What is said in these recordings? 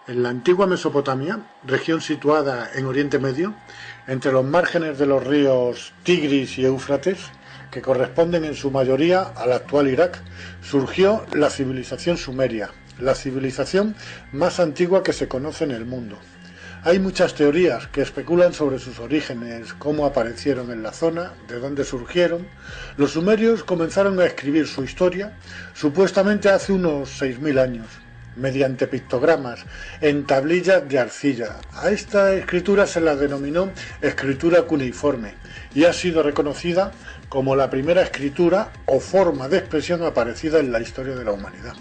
En la antigua Mesopotamia, región situada en Oriente Medio, entre los márgenes de los ríos Tigris y Éufrates, que corresponden en su mayoría al actual Irak, surgió la civilización sumeria, la civilización más antigua que se conoce en el mundo. Hay muchas teorías que especulan sobre sus orígenes, cómo aparecieron en la zona, de dónde surgieron. Los sumerios comenzaron a escribir su historia supuestamente hace unos 6000 años, mediante pictogramas en tablillas de arcilla. A esta escritura se la denominó escritura cuneiforme y ha sido reconocida como la primera escritura o forma de expresión aparecida en la historia de la humanidad.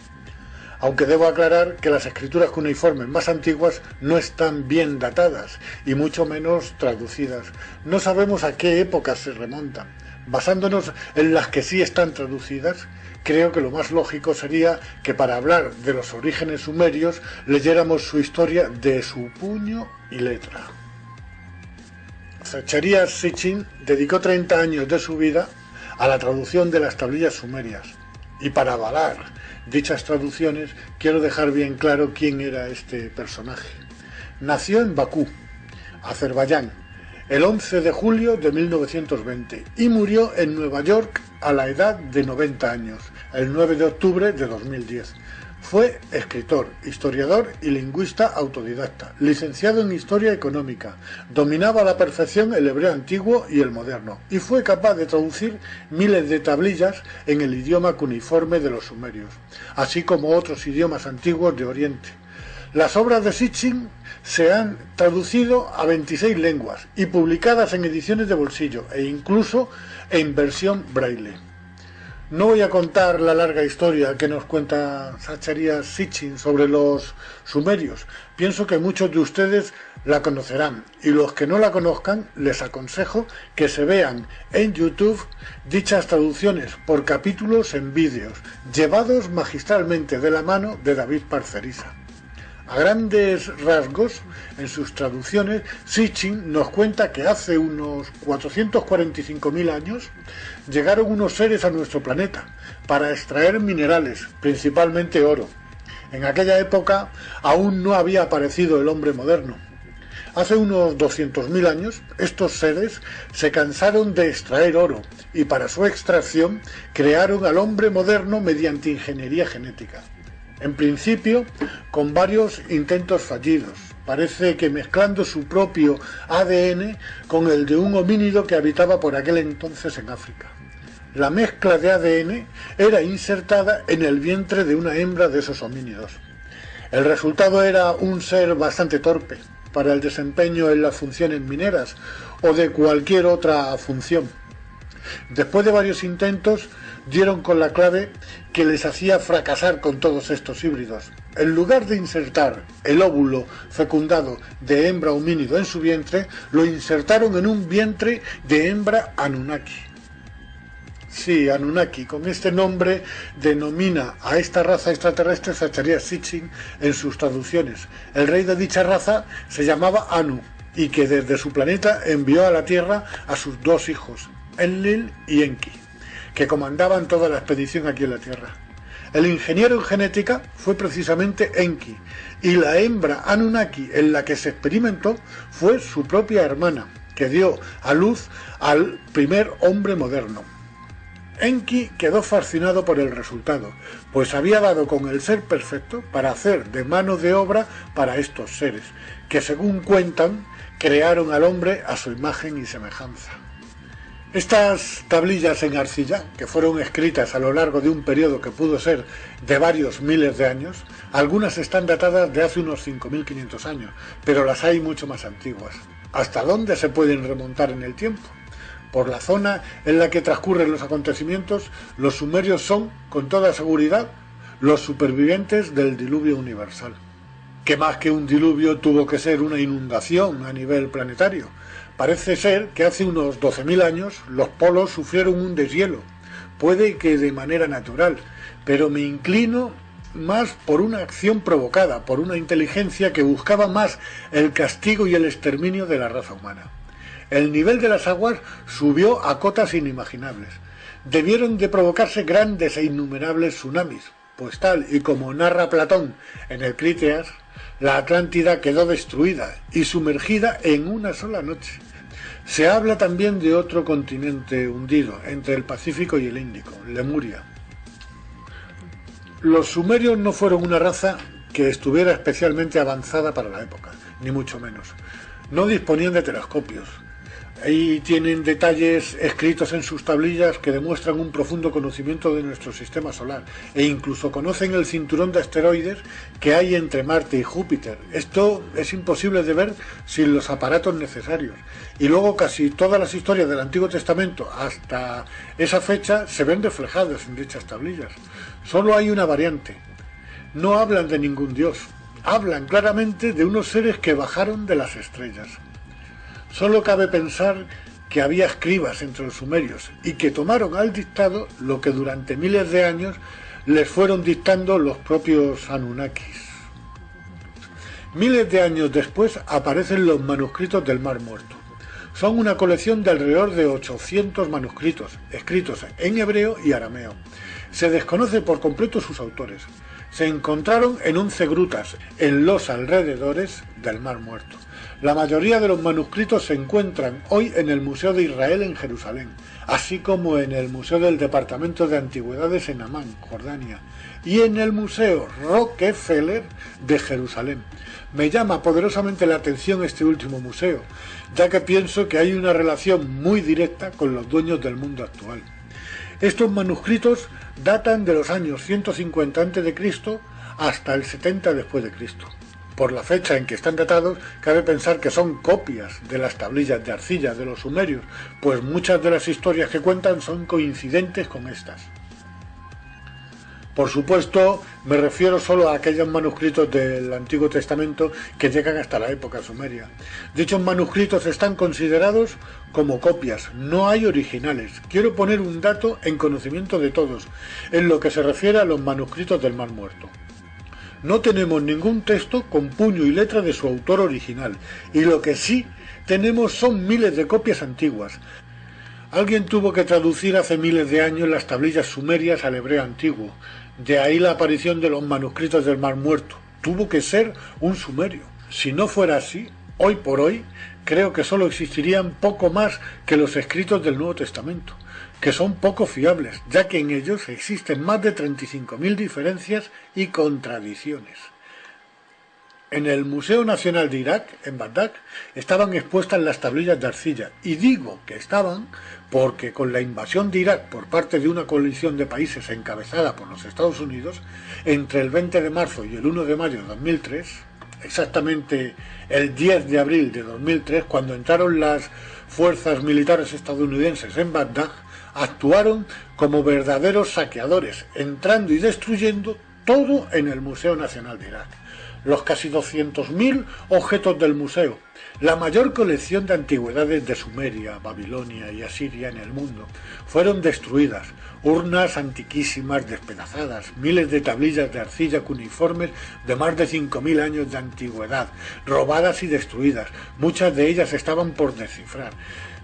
Aunque debo aclarar que las escrituras cuneiformes más antiguas no están bien datadas y mucho menos traducidas. No sabemos a qué épocas se remontan. Basándonos en las que sí están traducidas, creo que lo más lógico sería que para hablar de los orígenes sumerios leyéramos su historia de su puño y letra. Zacharias Sitchin dedicó 30 años de su vida a la traducción de las tablillas sumerias. Y para avalar dichas traducciones, quiero dejar bien claro quién era este personaje. Nació en Bakú, Azerbaiyán, el 11 de julio de 1920 y murió en Nueva York a la edad de 90 años, el 9 de octubre de 2010. Fue escritor, historiador y lingüista autodidacta, licenciado en Historia Económica, dominaba a la perfección el hebreo antiguo y el moderno, y fue capaz de traducir miles de tablillas en el idioma cuneiforme de los sumerios, así como otros idiomas antiguos de Oriente. Las obras de Sitchin se han traducido a 26 lenguas y publicadas en ediciones de bolsillo e incluso en versión braille. No voy a contar la larga historia que nos cuenta Zacharias Sitchin sobre los sumerios. Pienso que muchos de ustedes la conocerán y los que no la conozcan les aconsejo que se vean en YouTube dichas traducciones por capítulos en vídeos, llevados magistralmente de la mano de David Parcerisa. A grandes rasgos, en sus traducciones, Sitchin nos cuenta que hace unos 445.000 años llegaron unos seres a nuestro planeta para extraer minerales, principalmente oro. En aquella época aún no había aparecido el hombre moderno. Hace unos 200.000 años, estos seres se cansaron de extraer oro y para su extracción crearon al hombre moderno mediante ingeniería genética. En principio, con varios intentos fallidos. Parece que mezclando su propio ADN con el de un homínido que habitaba por aquel entonces en África. La mezcla de ADN era insertada en el vientre de una hembra de esos homínidos. El resultado era un ser bastante torpe para el desempeño en las funciones mineras o de cualquier otra función. Después de varios intentos, dieron con la clave que les hacía fracasar con todos estos híbridos. En lugar de insertar el óvulo fecundado de hembra homínido en su vientre, lo insertaron en un vientre de hembra Anunnaki. Sí, Anunnaki, con este nombre denomina a esta raza extraterrestre Zacharias Sitchin en sus traducciones. El rey de dicha raza se llamaba Anu y que desde su planeta envió a la Tierra a sus dos hijos, Enlil y Enki, que comandaban toda la expedición aquí en la Tierra. El ingeniero en genética fue precisamente Enki, y la hembra Anunnaki en la que se experimentó fue su propia hermana, que dio a luz al primer hombre moderno. Enki quedó fascinado por el resultado, pues había dado con el ser perfecto para hacer de mano de obra para estos seres, que según cuentan, crearon al hombre a su imagen y semejanza. Estas tablillas en arcilla, que fueron escritas a lo largo de un periodo que pudo ser de varios miles de años, algunas están datadas de hace unos 5.500 años, pero las hay mucho más antiguas. ¿Hasta dónde se pueden remontar en el tiempo? Por la zona en la que transcurren los acontecimientos, los sumerios son, con toda seguridad, los supervivientes del diluvio universal. ¿Qué más que un diluvio tuvo que ser una inundación a nivel planetario? Parece ser que hace unos 12.000 años los polos sufrieron un deshielo, puede que de manera natural, pero me inclino más por una acción provocada, por una inteligencia que buscaba más el castigo y el exterminio de la raza humana. El nivel de las aguas subió a cotas inimaginables. Debieron de provocarse grandes e innumerables tsunamis, pues tal y como narra Platón en el Críteas, la Atlántida quedó destruida y sumergida en una sola noche. Se habla también de otro continente hundido, entre el Pacífico y el Índico, Lemuria. Los sumerios no fueron una raza que estuviera especialmente avanzada para la época, ni mucho menos. No disponían de telescopios. Ahí tienen detalles escritos en sus tablillas que demuestran un profundo conocimiento de nuestro sistema solar e incluso conocen el cinturón de asteroides que hay entre Marte y Júpiter. Esto es imposible de ver sin los aparatos necesarios. Y luego casi todas las historias del Antiguo Testamento hasta esa fecha se ven reflejadas en dichas tablillas. Solo hay una variante. No hablan de ningún dios. Hablan claramente de unos seres que bajaron de las estrellas. Solo cabe pensar que había escribas entre los sumerios y que tomaron al dictado lo que durante miles de años les fueron dictando los propios Anunnakis. Miles de años después aparecen los manuscritos del Mar Muerto. Son una colección de alrededor de 800 manuscritos, escritos en hebreo y arameo. Se desconoce por completo sus autores. Se encontraron en 11 grutas en los alrededores del Mar Muerto. La mayoría de los manuscritos se encuentran hoy en el Museo de Israel en Jerusalén, así como en el Museo del Departamento de Antigüedades en Amán, Jordania, y en el Museo Rockefeller de Jerusalén. Me llama poderosamente la atención este último museo, ya que pienso que hay una relación muy directa con los dueños del mundo actual. Estos manuscritos datan de los años 150 a.C. hasta el 70 después de Cristo. Por la fecha en que están datados, cabe pensar que son copias de las tablillas de arcilla de los sumerios, pues muchas de las historias que cuentan son coincidentes con estas. Por supuesto, me refiero solo a aquellos manuscritos del Antiguo Testamento que llegan hasta la época sumeria. Dichos manuscritos están considerados como copias, no hay originales. Quiero poner un dato en conocimiento de todos, en lo que se refiere a los manuscritos del Mar Muerto. No tenemos ningún texto con puño y letra de su autor original, y lo que sí tenemos son miles de copias antiguas. Alguien tuvo que traducir hace miles de años las tablillas sumerias al hebreo antiguo, de ahí la aparición de los manuscritos del Mar Muerto. Tuvo que ser un sumerio. Si no fuera así, hoy por hoy, creo que solo existirían poco más que los escritos del Nuevo Testamento, que son poco fiables, ya que en ellos existen más de 35.000 diferencias y contradicciones. En el Museo Nacional de Irak, en Bagdad, estaban expuestas las tablillas de arcilla, y digo que estaban porque con la invasión de Irak por parte de una coalición de países encabezada por los Estados Unidos, entre el 20 de marzo y el 1 de mayo de 2003, exactamente el 10 de abril de 2003, cuando entraron las fuerzas militares estadounidenses en Bagdad, actuaron como verdaderos saqueadores, entrando y destruyendo todo en el Museo Nacional de Irak. Los casi 200.000 objetos del museo, la mayor colección de antigüedades de Sumeria, Babilonia y Asiria en el mundo, fueron destruidas. Urnas antiquísimas despedazadas, miles de tablillas de arcilla cuneiformes de más de 5.000 años de antigüedad, robadas y destruidas. Muchas de ellas estaban por descifrar.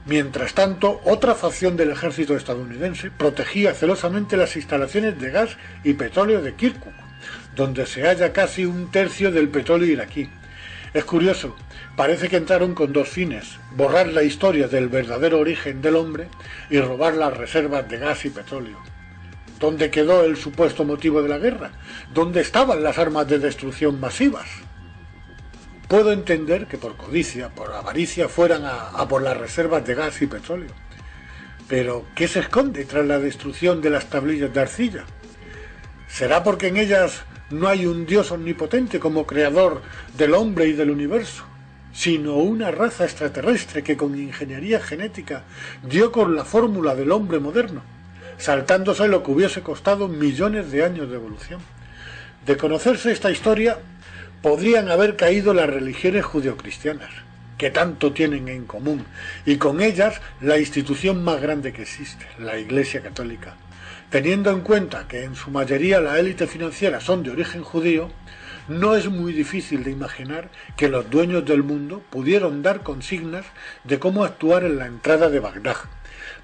Mientras tanto, otra facción del ejército estadounidense protegía celosamente las instalaciones de gas y petróleo de Kirkuk, donde se halla casi un tercio del petróleo iraquí. Es curioso, parece que entraron con dos fines: borrar la historia del verdadero origen del hombre y robar las reservas de gas y petróleo. ¿Dónde quedó el supuesto motivo de la guerra? ¿Dónde estaban las armas de destrucción masivas? Puedo entender que por codicia, por avaricia, fueran a por las reservas de gas y petróleo. Pero, ¿qué se esconde tras la destrucción de las tablillas de arcilla? ¿Será porque en ellas no hay un Dios omnipotente como creador del hombre y del universo, sino una raza extraterrestre que con ingeniería genética dio con la fórmula del hombre moderno, saltándose lo que hubiese costado millones de años de evolución? De conocerse esta historia, podrían haber caído las religiones judeocristianas, que tanto tienen en común, y con ellas la institución más grande que existe, la Iglesia Católica. Teniendo en cuenta que en su mayoría la élite financiera son de origen judío, no es muy difícil de imaginar que los dueños del mundo pudieron dar consignas de cómo actuar en la entrada de Bagdad,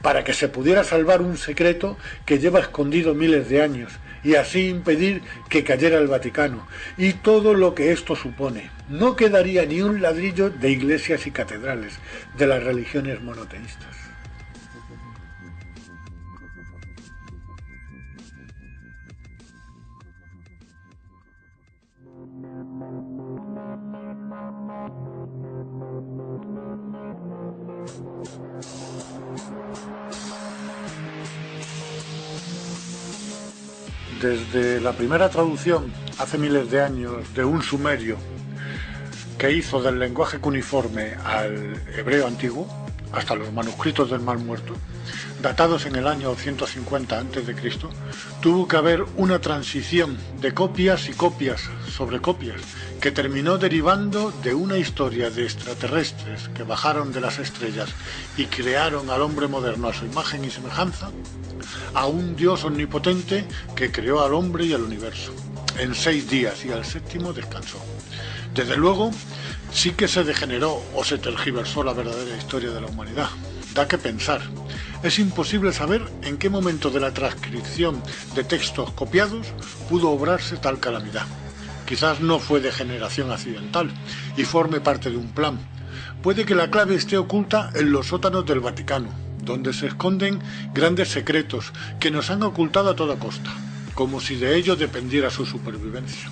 para que se pudiera salvar un secreto que lleva escondido miles de años y así impedir que cayera el Vaticano y todo lo que esto supone. No quedaría ni un ladrillo de iglesias y catedrales de las religiones monoteístas. Desde la primera traducción, hace miles de años, de un sumerio que hizo del lenguaje cuneiforme al hebreo antiguo, hasta los manuscritos del Mar Muerto, datados en el año 150 a.C., tuvo que haber una transición de copias y copias sobre copias, que terminó derivando de una historia de extraterrestres que bajaron de las estrellas y crearon al hombre moderno a su imagen y semejanza, a un Dios omnipotente que creó al hombre y al universo en 6 días y al 7º descansó. Desde luego, sí que se degeneró o se tergiversó la verdadera historia de la humanidad. Da que pensar. Es imposible saber en qué momento de la transcripción de textos copiados pudo obrarse tal calamidad. Quizás no fue degeneración accidental y forme parte de un plan. Puede que la clave esté oculta en los sótanos del Vaticano, donde se esconden grandes secretos que nos han ocultado a toda costa, como si de ello dependiera su supervivencia.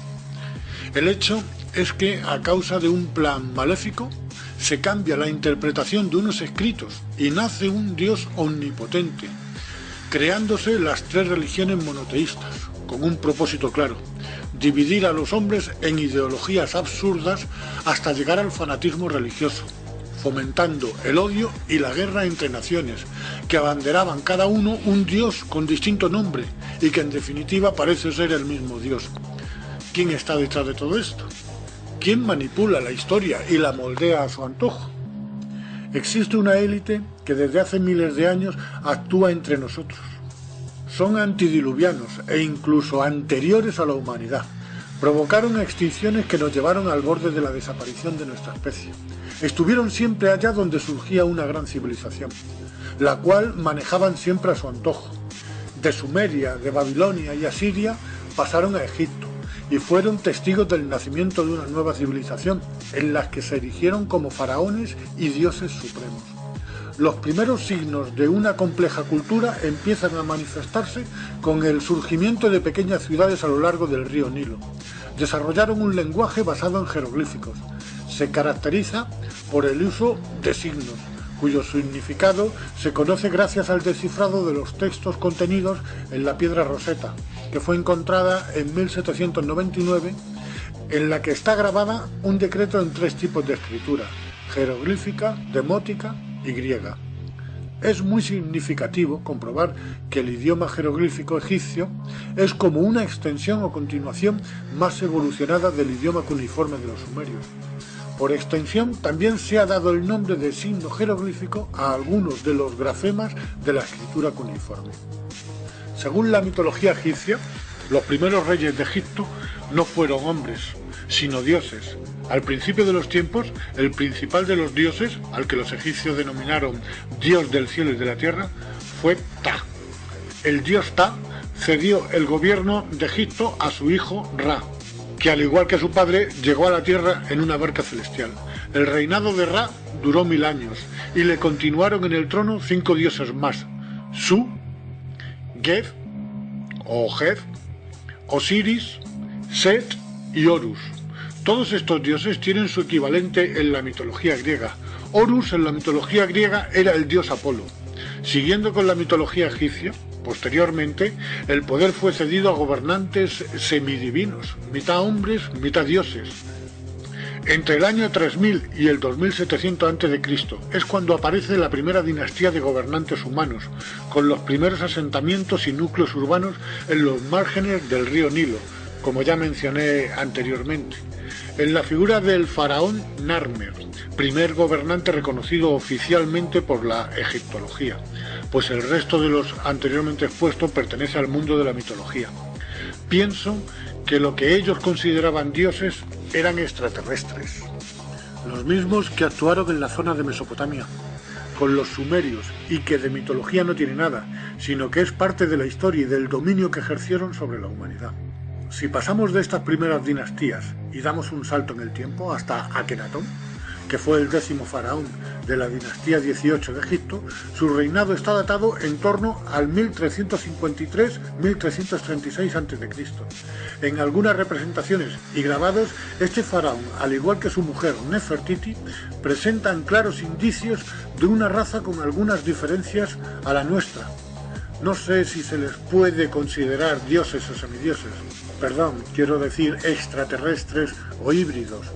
El hecho es que, a causa de un plan maléfico, se cambia la interpretación de unos escritos y nace un Dios omnipotente, creándose las 3 religiones monoteístas, con un propósito claro: dividir a los hombres en ideologías absurdas hasta llegar al fanatismo religioso, fomentando el odio y la guerra entre naciones, que abanderaban cada uno un Dios con distinto nombre y que en definitiva parece ser el mismo Dios. ¿Quién está detrás de todo esto? ¿Quién manipula la historia y la moldea a su antojo? Existe una élite que desde hace miles de años actúa entre nosotros. Son antidiluvianos e incluso anteriores a la humanidad. Provocaron extinciones que nos llevaron al borde de la desaparición de nuestra especie. Estuvieron siempre allá donde surgía una gran civilización, la cual manejaban siempre a su antojo. De Sumeria, de Babilonia y Asiria pasaron a Egipto y fueron testigos del nacimiento de una nueva civilización, en la que se erigieron como faraones y dioses supremos. Los primeros signos de una compleja cultura empiezan a manifestarse con el surgimiento de pequeñas ciudades a lo largo del río Nilo. Desarrollaron un lenguaje basado en jeroglíficos. Se caracteriza por el uso de signos, cuyo significado se conoce gracias al descifrado de los textos contenidos en la piedra Rosetta, que fue encontrada en 1799, en la que está grabada un decreto en 3 tipos de escritura: jeroglífica, demótica y griega. Es muy significativo comprobar que el idioma jeroglífico egipcio es como una extensión o continuación más evolucionada del idioma cuneiforme de los sumerios. Por extensión, también se ha dado el nombre de signo jeroglífico a algunos de los grafemas de la escritura cuneiforme. Según la mitología egipcia, los primeros reyes de Egipto no fueron hombres, sino dioses. Al principio de los tiempos, el principal de los dioses, al que los egipcios denominaron Dios del cielo y de la tierra, fue Ptah. El dios Ptah cedió el gobierno de Egipto a su hijo Ra, que al igual que su padre llegó a la tierra en una barca celestial. El reinado de Ra duró 1000 años y le continuaron en el trono 5 dioses más: Su, Geb o Geb, Osiris, Set y Horus. Todos estos dioses tienen su equivalente en la mitología griega. Horus en la mitología griega era el dios Apolo. Siguiendo con la mitología egipcia, posteriormente el poder fue cedido a gobernantes semidivinos, mitad hombres, mitad dioses. Entre el año 3000 y el 2700 a.C. es cuando aparece la primera dinastía de gobernantes humanos, con los primeros asentamientos y núcleos urbanos en los márgenes del río Nilo, como ya mencioné anteriormente, en la figura del faraón Narmer, primer gobernante reconocido oficialmente por la egiptología, pues el resto de los anteriormente expuestos pertenece al mundo de la mitología. Pienso que lo que ellos consideraban dioses eran extraterrestres, los mismos que actuaron en la zona de Mesopotamia, con los sumerios y que de mitología no tiene nada, sino que es parte de la historia y del dominio que ejercieron sobre la humanidad. Si pasamos de estas primeras dinastías y damos un salto en el tiempo hasta Akenatón, que fue el 10º faraón de la dinastía 18 de Egipto, su reinado está datado en torno al 1353-1336 a.C. En algunas representaciones y grabados, este faraón, al igual que su mujer Nefertiti, presentan claros indicios de una raza con algunas diferencias a la nuestra. No sé si se les puede considerar dioses o semidioses, perdón, quiero decir extraterrestres o híbridos,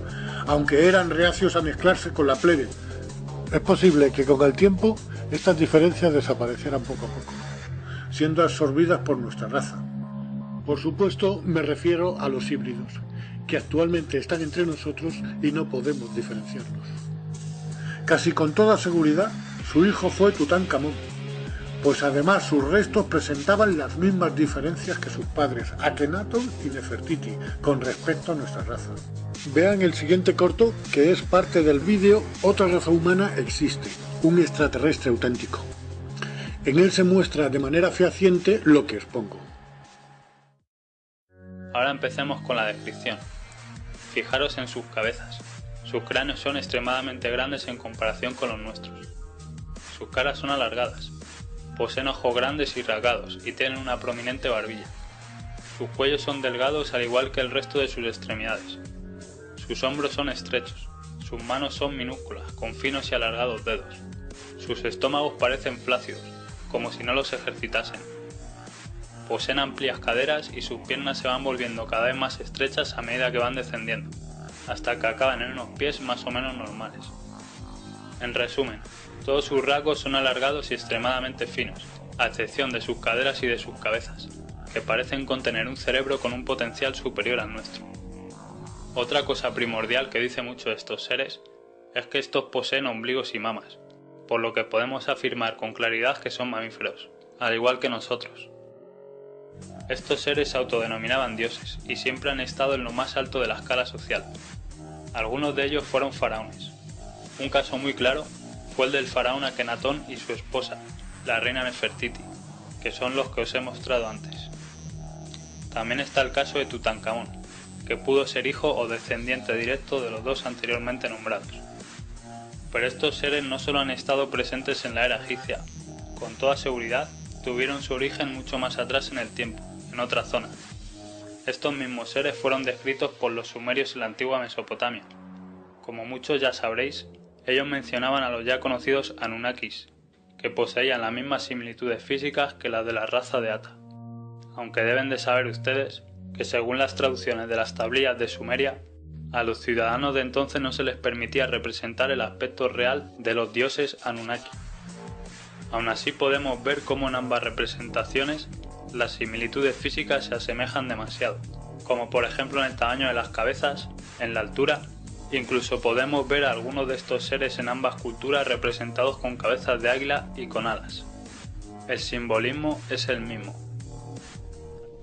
aunque eran reacios a mezclarse con la plebe. Es posible que con el tiempo estas diferencias desaparecieran poco a poco, siendo absorbidas por nuestra raza. Por supuesto, me refiero a los híbridos, que actualmente están entre nosotros y no podemos diferenciarlos. Casi con toda seguridad, su hijo fue Tutankamón, pues además sus restos presentaban las mismas diferencias que sus padres Akenatón y Nefertiti con respecto a nuestra raza. Vean el siguiente corto, que es parte del vídeo Otra raza humana existe, un extraterrestre auténtico. En él se muestra de manera fehaciente lo que expongo. Ahora empecemos con la descripción. Fijaros en sus cabezas. Sus cráneos son extremadamente grandes en comparación con los nuestros. Sus caras son alargadas. Poseen ojos grandes y rasgados y tienen una prominente barbilla. Sus cuellos son delgados al igual que el resto de sus extremidades. Sus hombros son estrechos. Sus manos son minúsculas, con finos y alargados dedos. Sus estómagos parecen flácidos, como si no los ejercitasen. Poseen amplias caderas y sus piernas se van volviendo cada vez más estrechas a medida que van descendiendo, hasta que acaban en unos pies más o menos normales. En resumen, todos sus rasgos son alargados y extremadamente finos, a excepción de sus caderas y de sus cabezas, que parecen contener un cerebro con un potencial superior al nuestro. Otra cosa primordial que dice mucho de estos seres es que estos poseen ombligos y mamas, por lo que podemos afirmar con claridad que son mamíferos, al igual que nosotros. Estos seres se autodenominaban dioses y siempre han estado en lo más alto de la escala social. Algunos de ellos fueron faraones. Un caso muy claro fue el del faraón Akenatón y su esposa, la reina Nefertiti, que son los que os he mostrado antes. También está el caso de Tutankamón, que pudo ser hijo o descendiente directo de los dos anteriormente nombrados. Pero estos seres no solo han estado presentes en la era egipcia, con toda seguridad tuvieron su origen mucho más atrás en el tiempo, en otra zona. Estos mismos seres fueron descritos por los sumerios en la antigua Mesopotamia. Como muchos ya sabréis, ellos mencionaban a los ya conocidos Anunnakis, que poseían las mismas similitudes físicas que las de la raza de Ata. Aunque deben de saber ustedes que según las traducciones de las tablillas de Sumeria, a los ciudadanos de entonces no se les permitía representar el aspecto real de los dioses Anunnaki. Aún así podemos ver cómo en ambas representaciones las similitudes físicas se asemejan demasiado, como por ejemplo en el tamaño de las cabezas, en la altura. Incluso podemos ver a algunos de estos seres en ambas culturas representados con cabezas de águila y con alas. El simbolismo es el mismo.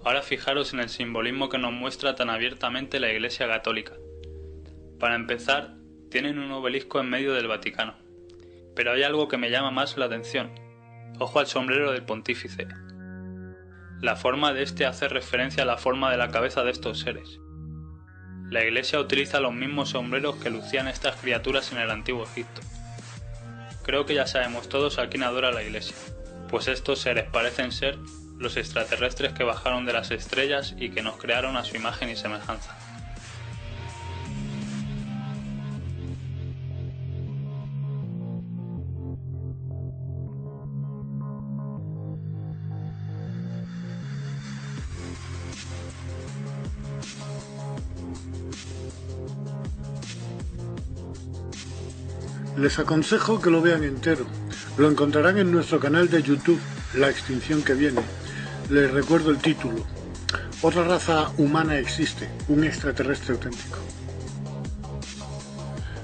Ahora fijaros en el simbolismo que nos muestra tan abiertamente la Iglesia Católica. Para empezar, tienen un obelisco en medio del Vaticano. Pero hay algo que me llama más la atención. Ojo al sombrero del pontífice. La forma de este hace referencia a la forma de la cabeza de estos seres. La Iglesia utiliza los mismos sombreros que lucían estas criaturas en el antiguo Egipto. Creo que ya sabemos todos a quién adora la Iglesia, pues estos seres parecen ser los extraterrestres que bajaron de las estrellas y que nos crearon a su imagen y semejanza. Les aconsejo que lo vean entero. Lo encontrarán en nuestro canal de YouTube, La extinción que viene. Les recuerdo el título. Otra raza humana existe, un extraterrestre auténtico.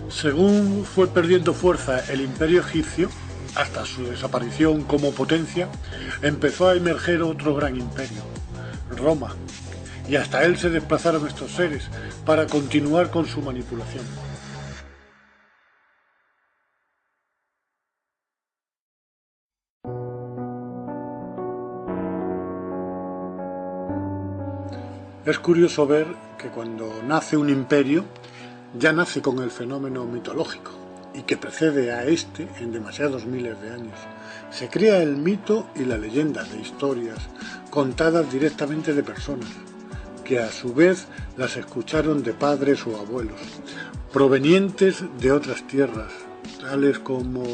Según fue perdiendo fuerza el imperio egipcio, hasta su desaparición como potencia, empezó a emerger otro gran imperio, Roma, y hasta él se desplazaron estos seres para continuar con su manipulación. Es curioso ver que cuando nace un imperio, ya nace con el fenómeno mitológico, y que precede a este en demasiados miles de años. Se crea el mito y la leyenda de historias contadas directamente de personas, que a su vez las escucharon de padres o abuelos, provenientes de otras tierras, tales como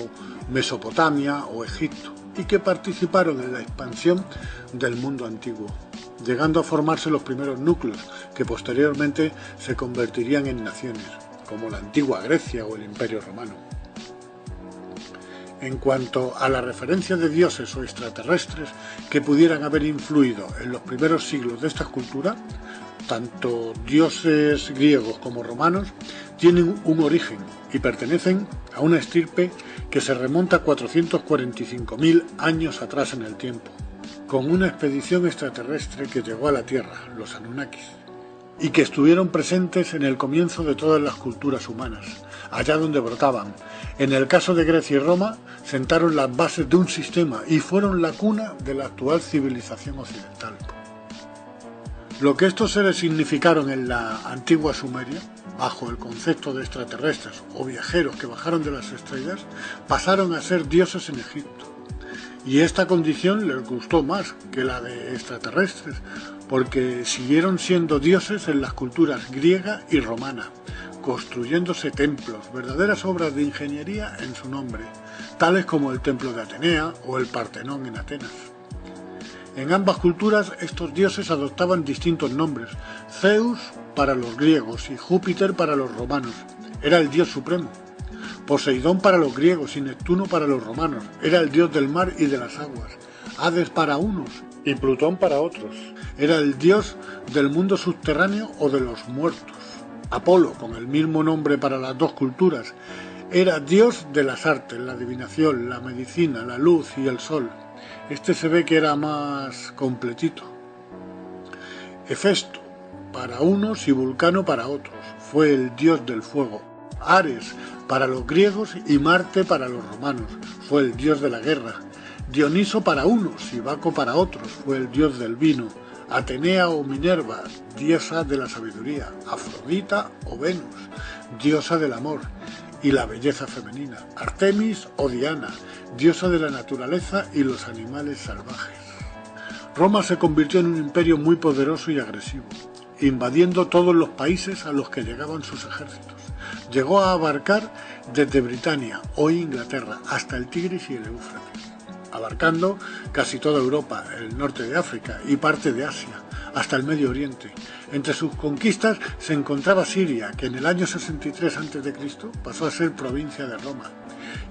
Mesopotamia o Egipto, y que participaron en la expansión del mundo antiguo, llegando a formarse los primeros núcleos, que posteriormente se convertirían en naciones, como la antigua Grecia o el Imperio Romano. En cuanto a la referencia de dioses o extraterrestres que pudieran haber influido en los primeros siglos de esta cultura, tanto dioses griegos como romanos tienen un origen y pertenecen a una estirpe que se remonta a 445.000 años atrás en el tiempo, con una expedición extraterrestre que llegó a la Tierra, los Anunnakis, y que estuvieron presentes en el comienzo de todas las culturas humanas, allá donde brotaban. En el caso de Grecia y Roma, sentaron las bases de un sistema y fueron la cuna de la actual civilización occidental. Lo que estos seres significaron en la antigua Sumeria, bajo el concepto de extraterrestres o viajeros que bajaron de las estrellas, pasaron a ser dioses en Egipto. Y esta condición les gustó más que la de extraterrestres, porque siguieron siendo dioses en las culturas griega y romana, construyéndose templos, verdaderas obras de ingeniería en su nombre, tales como el templo de Atenea o el Partenón en Atenas. En ambas culturas estos dioses adoptaban distintos nombres. Zeus para los griegos y Júpiter para los romanos, era el dios supremo. Poseidón para los griegos y Neptuno para los romanos, era el dios del mar y de las aguas. Hades para unos y Plutón para otros, era el dios del mundo subterráneo o de los muertos. Apolo, con el mismo nombre para las dos culturas, era dios de las artes, la adivinación, la medicina, la luz y el sol. Este se ve que era más completito. Hefesto para unos y Vulcano para otros, fue el dios del fuego. Ares para los griegos y Marte para los romanos, fue el dios de la guerra. Dioniso para unos y Baco para otros, fue el dios del vino. Atenea o Minerva, diosa de la sabiduría. Afrodita o Venus, diosa del amor y la belleza femenina. Artemis o Diana, diosa de la naturaleza y los animales salvajes. Roma se convirtió en un imperio muy poderoso y agresivo, invadiendo todos los países a los que llegaban sus ejércitos. Llegó a abarcar desde Britania, hoy Inglaterra, hasta el Tigris y el Éufrates, abarcando casi toda Europa, el norte de África y parte de Asia, hasta el Medio Oriente. Entre sus conquistas se encontraba Siria, que en el año 63 a.C. pasó a ser provincia de Roma,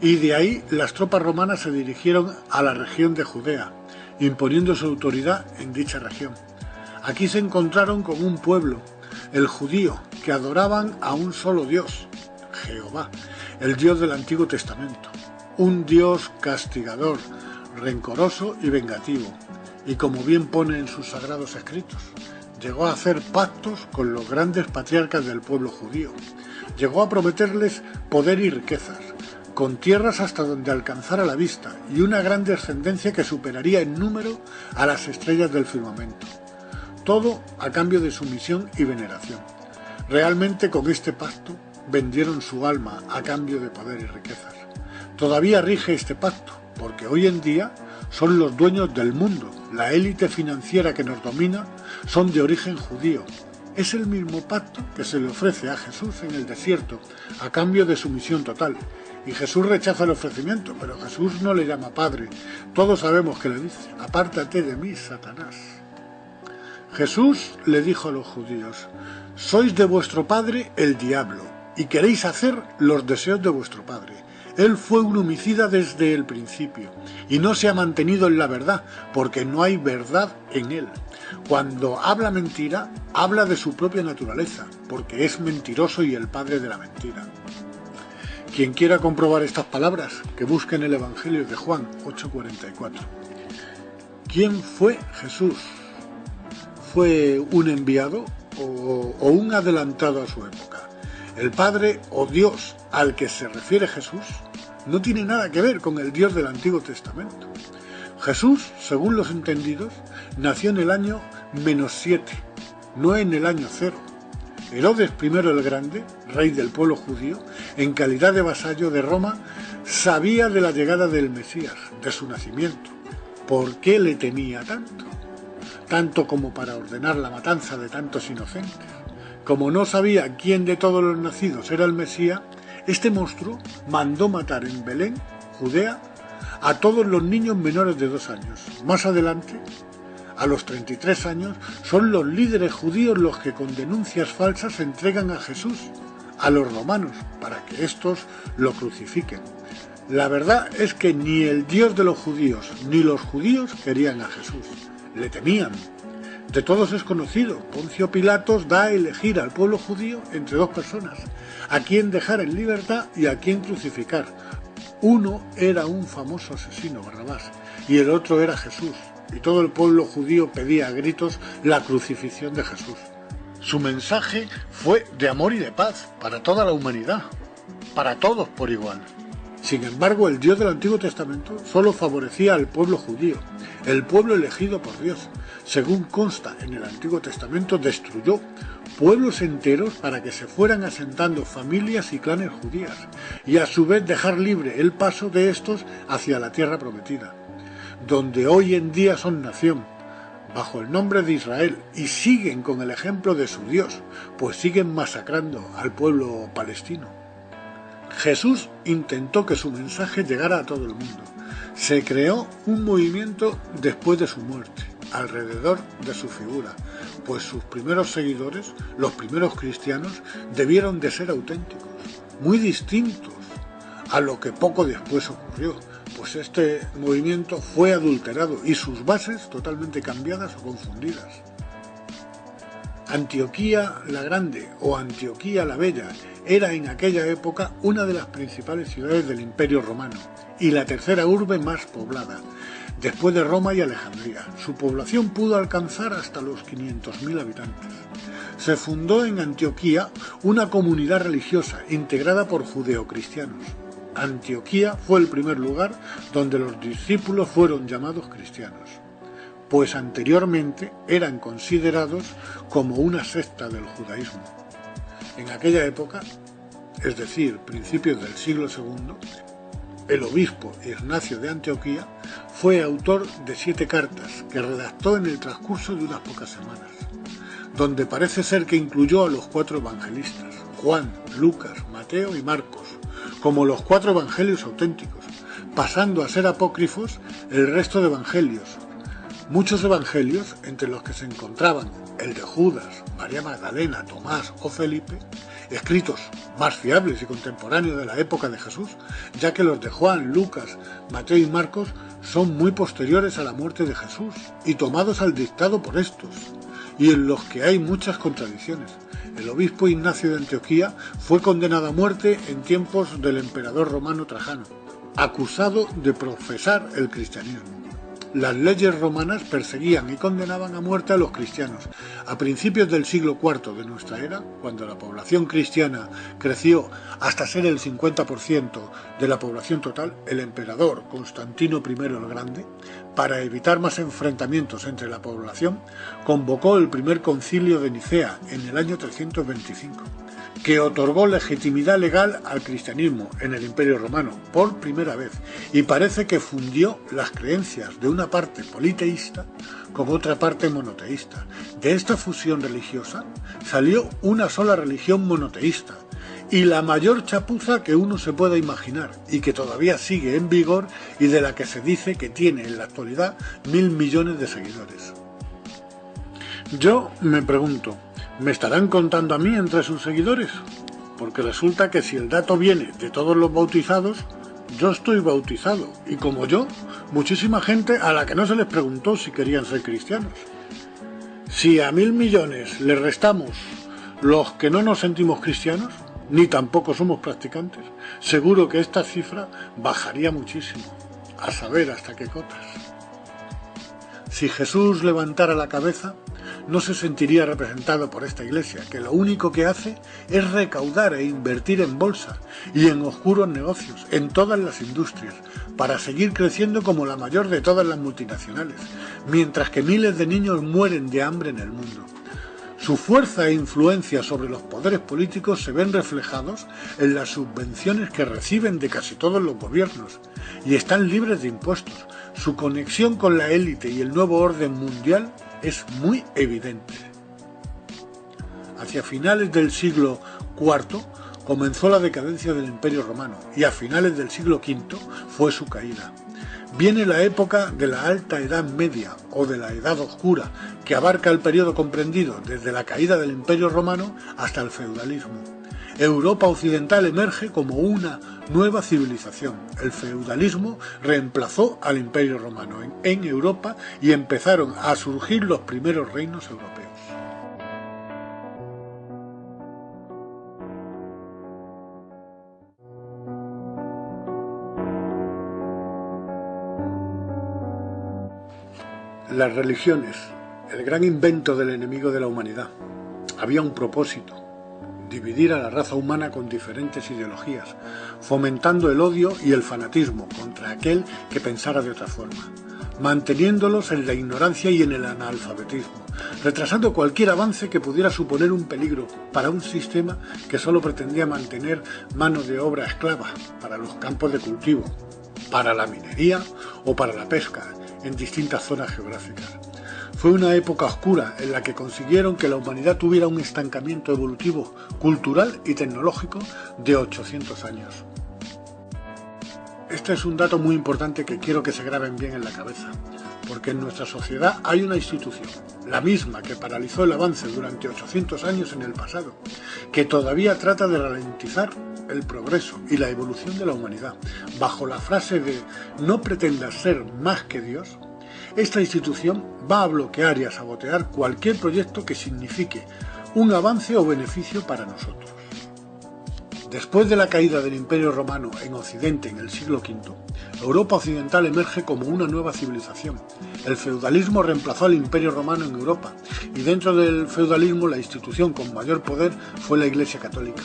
y de ahí las tropas romanas se dirigieron a la región de Judea, imponiendo su autoridad en dicha región. Aquí se encontraron con un pueblo, el judío, que adoraban a un solo Dios, Jehová, el Dios del Antiguo Testamento, un Dios castigador, rencoroso y vengativo, y como bien pone en sus sagrados escritos, llegó a hacer pactos con los grandes patriarcas del pueblo judío, llegó a prometerles poder y riquezas, con tierras hasta donde alcanzara la vista y una gran descendencia que superaría en número a las estrellas del firmamento. Todo a cambio de sumisión y veneración. Realmente con este pacto vendieron su alma a cambio de poder y riquezas. Todavía rige este pacto, porque hoy en día son los dueños del mundo. La élite financiera que nos domina son de origen judío. Es el mismo pacto que se le ofrece a Jesús en el desierto, a cambio de sumisión total. Y Jesús rechaza el ofrecimiento, pero Jesús no le llama Padre. Todos sabemos que le dice: apártate de mí, Satanás. Jesús le dijo a los judíos: sois de vuestro padre el diablo, y queréis hacer los deseos de vuestro padre. Él fue un homicida desde el principio, y no se ha mantenido en la verdad, porque no hay verdad en él. Cuando habla mentira, habla de su propia naturaleza, porque es mentiroso y el padre de la mentira. Quien quiera comprobar estas palabras, que busque en el Evangelio de Juan 8:44. ¿Quién fue Jesús? ¿Fue un enviado o un adelantado a su época? El Padre o Dios al que se refiere Jesús no tiene nada que ver con el Dios del Antiguo Testamento. Jesús, según los entendidos, nació en el año -7, no en el año cero. Herodes I el Grande, rey del pueblo judío, en calidad de vasallo de Roma, sabía de la llegada del Mesías, de su nacimiento. ¿Por qué le temía tanto? Tanto como para ordenar la matanza de tantos inocentes. Como no sabía quién de todos los nacidos era el Mesías, este monstruo mandó matar en Belén, Judea, a todos los niños menores de 2 años. Más adelante, a los 33 años, son los líderes judíos los que con denuncias falsas entregan a Jesús a los romanos para que éstos lo crucifiquen. La verdad es que ni el Dios de los judíos ni los judíos querían a Jesús, le temían. De todos es conocido, Poncio Pilatos da a elegir al pueblo judío entre 2 personas, a quién dejar en libertad y a quién crucificar. Uno era un famoso asesino, Barrabás, y el otro era Jesús, y todo el pueblo judío pedía a gritos la crucifixión de Jesús. Su mensaje fue de amor y de paz para toda la humanidad, para todos por igual. Sin embargo, el Dios del Antiguo Testamento solo favorecía al pueblo judío, el pueblo elegido por Dios. Según consta en el Antiguo Testamento, destruyó pueblos enteros para que se fueran asentando familias y clanes judías, y a su vez dejar libre el paso de estos hacia la tierra prometida, donde hoy en día son nación, bajo el nombre de Israel, y siguen con el ejemplo de su Dios, pues siguen masacrando al pueblo palestino. Jesús intentó que su mensaje llegara a todo el mundo. Se creó un movimiento después de su muerte, alrededor de su figura, pues sus primeros seguidores, los primeros cristianos, debieron de ser auténticos, muy distintos a lo que poco después ocurrió, pues este movimiento fue adulterado y sus bases totalmente cambiadas o confundidas. Antioquía la Grande o Antioquía la Bella era en aquella época una de las principales ciudades del Imperio Romano y la tercera urbe más poblada, después de Roma y Alejandría. Su población pudo alcanzar hasta los 500.000 habitantes. Se fundó en Antioquía una comunidad religiosa integrada por judeocristianos. Antioquía fue el primer lugar donde los discípulos fueron llamados cristianos, pues anteriormente eran considerados como una secta del judaísmo. En aquella época, es decir, principios del siglo II, el obispo Ignacio de Antioquía fue autor de 7 cartas que redactó en el transcurso de unas pocas semanas, donde parece ser que incluyó a los 4 evangelistas, Juan, Lucas, Mateo y Marcos, como los 4 evangelios auténticos, pasando a ser apócrifos el resto de evangelios. Muchos evangelios, entre los que se encontraban el de Judas, María Magdalena, Tomás o Felipe, escritos más fiables y contemporáneos de la época de Jesús, ya que los de Juan, Lucas, Mateo y Marcos son muy posteriores a la muerte de Jesús y tomados al dictado por estos, y en los que hay muchas contradicciones. El obispo Ignacio de Antioquía fue condenado a muerte en tiempos del emperador romano Trajano, acusado de profesar el cristianismo. Las leyes romanas perseguían y condenaban a muerte a los cristianos. A principios del siglo IV de nuestra era, cuando la población cristiana creció hasta ser el 50% de la población total, el emperador Constantino I el Grande, para evitar más enfrentamientos entre la población, convocó el primer concilio de Nicea en el año 325, que otorgó legitimidad legal al cristianismo en el Imperio Romano por primera vez, y parece que fundió las creencias de una parte politeísta con otra parte monoteísta. De esta fusión religiosa salió una sola religión monoteísta, y la mayor chapuza que uno se pueda imaginar, y que todavía sigue en vigor y de la que se dice que tiene en la actualidad 1.000 millones de seguidores. Yo me pregunto, ¿me estarán contando a mí entre sus seguidores? Porque resulta que si el dato viene de todos los bautizados, yo estoy bautizado, y como yo, muchísima gente a la que no se les preguntó si querían ser cristianos. Si a 1.000 millones le restamos los que no nos sentimos cristianos, ni tampoco somos practicantes, seguro que esta cifra bajaría muchísimo, a saber hasta qué cotas. Si Jesús levantara la cabeza, no se sentiría representado por esta iglesia, que lo único que hace es recaudar e invertir en bolsa y en oscuros negocios, en todas las industrias, para seguir creciendo como la mayor de todas las multinacionales, mientras que miles de niños mueren de hambre en el mundo. Su fuerza e influencia sobre los poderes políticos se ven reflejados en las subvenciones que reciben de casi todos los gobiernos y están libres de impuestos. Su conexión con la élite y el nuevo orden mundial es muy evidente. Hacia finales del siglo IV comenzó la decadencia del Imperio Romano y a finales del siglo V fue su caída. Viene la época de la Alta Edad Media o de la Edad Oscura, que abarca el periodo comprendido desde la caída del Imperio Romano hasta el feudalismo. Europa occidental emerge como una nueva civilización. El feudalismo reemplazó al Imperio Romano en Europa y empezaron a surgir los primeros reinos europeos. Las religiones, el gran invento del enemigo de la humanidad. Había un propósito: dividir a la raza humana con diferentes ideologías, fomentando el odio y el fanatismo contra aquel que pensara de otra forma, manteniéndolos en la ignorancia y en el analfabetismo, retrasando cualquier avance que pudiera suponer un peligro para un sistema que solo pretendía mantener mano de obra esclava para los campos de cultivo, para la minería o para la pesca en distintas zonas geográficas. Fue una época oscura en la que consiguieron que la humanidad tuviera un estancamiento evolutivo, cultural y tecnológico de 800 años. Este es un dato muy importante que quiero que se graben bien en la cabeza, porque en nuestra sociedad hay una institución, la misma que paralizó el avance durante 800 años en el pasado, que todavía trata de ralentizar el progreso y la evolución de la humanidad, bajo la frase de «no pretendas ser más que Dios». Esta institución va a bloquear y a sabotear cualquier proyecto que signifique un avance o beneficio para nosotros. Después de la caída del Imperio Romano en Occidente en el siglo V, Europa occidental emerge como una nueva civilización. El feudalismo reemplazó al Imperio Romano en Europa, y dentro del feudalismo la institución con mayor poder fue la Iglesia Católica,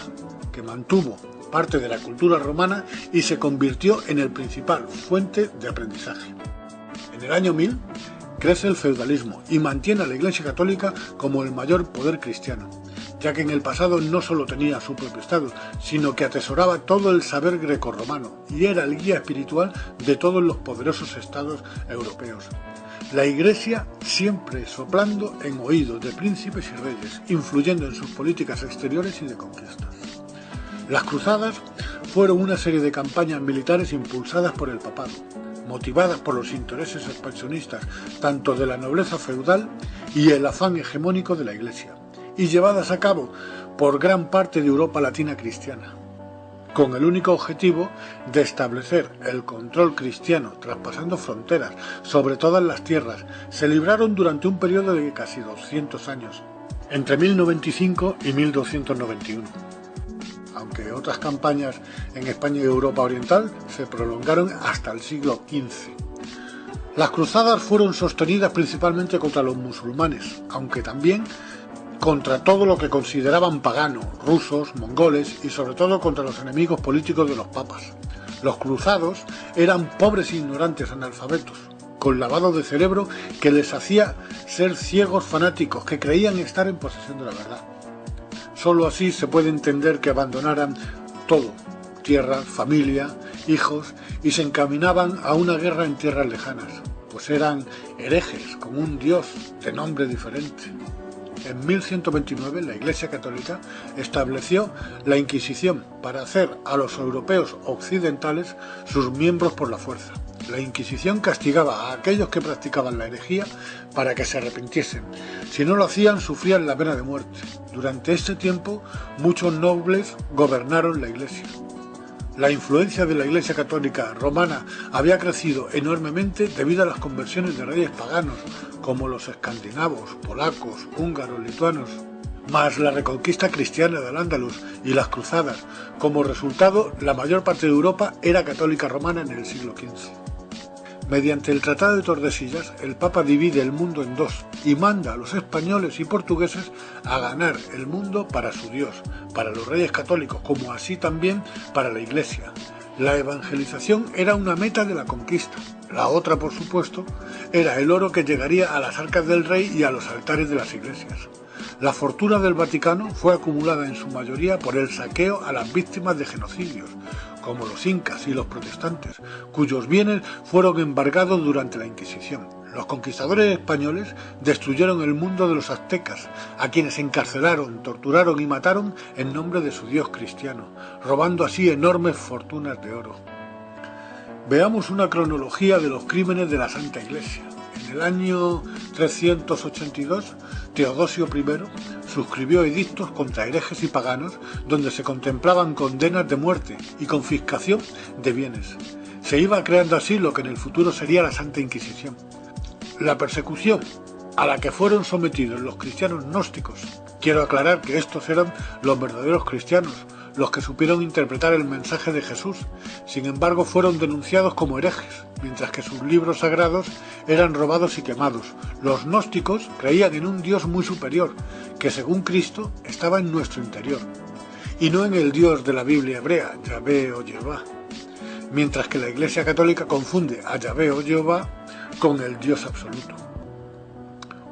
que mantuvo parte de la cultura romana y se convirtió en el principal fuente de aprendizaje. En el año 1000 crece el feudalismo y mantiene a la Iglesia Católica como el mayor poder cristiano, ya que en el pasado no solo tenía su propio Estado, sino que atesoraba todo el saber grecorromano y era el guía espiritual de todos los poderosos estados europeos. La Iglesia siempre soplando en oídos de príncipes y reyes, influyendo en sus políticas exteriores y de conquistas. Las cruzadas fueron una serie de campañas militares impulsadas por el papado, motivadas por los intereses expansionistas tanto de la nobleza feudal y el afán hegemónico de la Iglesia, y llevadas a cabo por gran parte de Europa latina cristiana, con el único objetivo de establecer el control cristiano traspasando fronteras sobre todas las tierras. Se libraron durante un periodo de casi 200 años, entre 1095 y 1291. Aunque otras campañas en España y Europa Oriental se prolongaron hasta el siglo XV. Las cruzadas fueron sostenidas principalmente contra los musulmanes, aunque también contra todo lo que consideraban pagano, rusos, mongoles y sobre todo contra los enemigos políticos de los papas. Los cruzados eran pobres e ignorantes analfabetos, con lavado de cerebro que les hacía ser ciegos fanáticos que creían estar en posesión de la verdad. Solo así se puede entender que abandonaran todo, tierra, familia, hijos, y se encaminaban a una guerra en tierras lejanas, pues eran herejes con un dios de nombre diferente. En 1129 la Iglesia Católica estableció la Inquisición para hacer a los europeos occidentales sus miembros por la fuerza. La Inquisición castigaba a aquellos que practicaban la herejía para que se arrepintiesen. Si no lo hacían, sufrían la pena de muerte. Durante este tiempo, muchos nobles gobernaron la Iglesia. La influencia de la Iglesia Católica romana había crecido enormemente debido a las conversiones de reyes paganos, como los escandinavos, polacos, húngaros, lituanos, más la reconquista cristiana del Al-Ándalus y las cruzadas. Como resultado, la mayor parte de Europa era católica romana en el siglo XV. Mediante el Tratado de Tordesillas, el Papa divide el mundo en dos y manda a los españoles y portugueses a ganar el mundo para su Dios, para los reyes católicos, como así también para la Iglesia. La evangelización era una meta de la conquista. La otra, por supuesto, era el oro que llegaría a las arcas del rey y a los altares de las iglesias. La fortuna del Vaticano fue acumulada en su mayoría por el saqueo a las víctimas de genocidios, como los incas y los protestantes, cuyos bienes fueron embargados durante la Inquisición. Los conquistadores españoles destruyeron el mundo de los aztecas, a quienes encarcelaron, torturaron y mataron en nombre de su dios cristiano, robando así enormes fortunas de oro. Veamos una cronología de los crímenes de la Santa Iglesia. En el año 382, Teodosio I suscribió edictos contra herejes y paganos donde se contemplaban condenas de muerte y confiscación de bienes. Se iba creando así lo que en el futuro sería la Santa Inquisición. La persecución a la que fueron sometidos los cristianos gnósticos, quiero aclarar que estos eran los verdaderos cristianos, los que supieron interpretar el mensaje de Jesús, sin embargo fueron denunciados como herejes, mientras que sus libros sagrados eran robados y quemados. Los gnósticos creían en un Dios muy superior, que según Cristo estaba en nuestro interior, y no en el Dios de la Biblia hebrea, Yahvé o Jehová, mientras que la Iglesia Católica confunde a Yahvé o Jehová con el Dios absoluto.